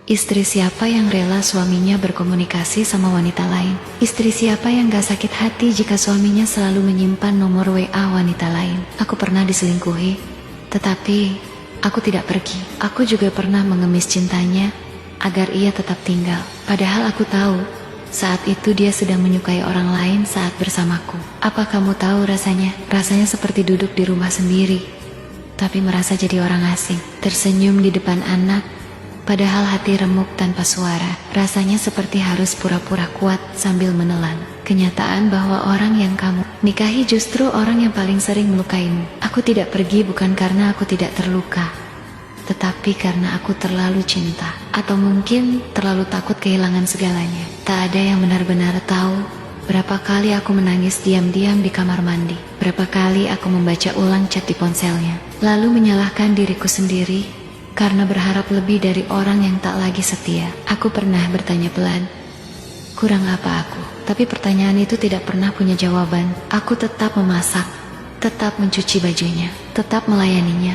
Istri siapa yang rela suaminya berkomunikasi sama wanita lain? Istri siapa yang gak sakit hati jika suaminya selalu menyimpan nomor WA wanita lain? Aku pernah diselingkuhi, tetapi aku tidak pergi. Aku juga pernah mengemis cintanya agar ia tetap tinggal. Padahal aku tahu saat itu dia sedang menyukai orang lain saat bersamaku. Apa kamu tahu rasanya? Rasanya seperti duduk di rumah sendiri, tapi merasa jadi orang asing. Tersenyum di depan anak, padahal hati remuk tanpa suara. Rasanya seperti harus pura-pura kuat sambil menelan kenyataan bahwa orang yang kamu nikahi justru orang yang paling sering melukaimu. Aku tidak pergi bukan karena aku tidak terluka, tetapi karena aku terlalu cinta. Atau mungkin terlalu takut kehilangan segalanya. Tak ada yang benar-benar tahu berapa kali aku menangis diam-diam di kamar mandi. Berapa kali aku membaca ulang chat di ponselnya, lalu menyalahkan diriku sendiri karena berharap lebih dari orang yang tak lagi setia. Aku pernah bertanya pelan, kurang apa aku? Tapi pertanyaan itu tidak pernah punya jawaban. Aku tetap memasak, tetap mencuci bajunya, tetap melayaninya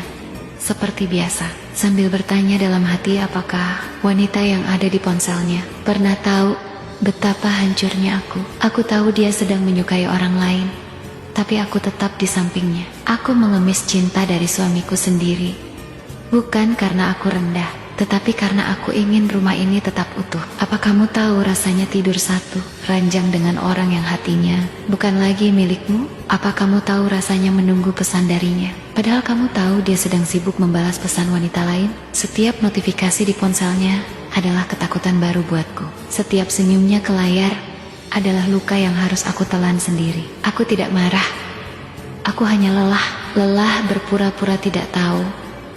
seperti biasa, sambil bertanya dalam hati apakah wanita yang ada di ponselnya pernah tahu betapa hancurnya aku. Aku tahu dia sedang menyukai orang lain, tapi aku tetap di sampingnya. Aku mengemis cinta dari suamiku sendiri, bukan karena aku rendah, tetapi karena aku ingin rumah ini tetap utuh. Apa kamu tahu rasanya tidur satu ranjang dengan orang yang hatinya bukan lagi milikmu? Apa kamu tahu rasanya menunggu pesan darinya, padahal kamu tahu dia sedang sibuk membalas pesan wanita lain? Setiap notifikasi di ponselnya adalah ketakutan baru buatku. Setiap senyumnya ke layar adalah luka yang harus aku telan sendiri. Aku tidak marah, aku hanya lelah berpura-pura tidak tahu,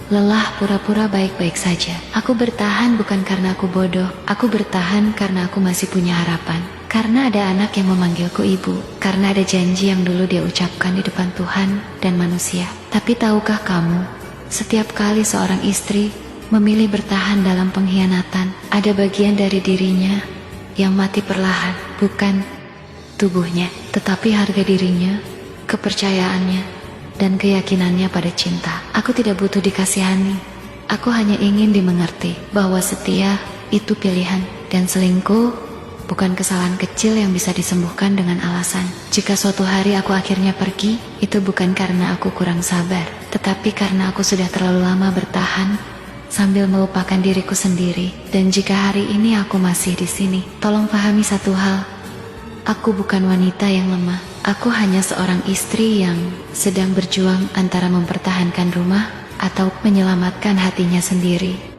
lelah pura-pura baik-baik saja. Aku bertahan bukan karena aku bodoh, aku bertahan karena aku masih punya harapan. Karena ada anak yang memanggilku ibu, karena ada janji yang dulu dia ucapkan di depan Tuhan dan manusia. Tapi tahukah kamu, setiap kali seorang istri memilih bertahan dalam pengkhianatan, ada bagian dari dirinya yang mati perlahan. Bukan tubuhnya, tetapi harga dirinya, kepercayaannya, dan keyakinannya pada cinta. Aku tidak butuh dikasihani, aku hanya ingin dimengerti bahwa setia itu pilihan, dan selingkuh bukan kesalahan kecil yang bisa disembuhkan dengan alasan. Jika suatu hari aku akhirnya pergi, itu bukan karena aku kurang sabar, tetapi karena aku sudah terlalu lama bertahan sambil melupakan diriku sendiri. Dan jika hari ini aku masih di sini, tolong pahami satu hal, aku bukan wanita yang lemah. Aku hanya seorang istri yang sedang berjuang antara mempertahankan rumah atau menyelamatkan hatinya sendiri.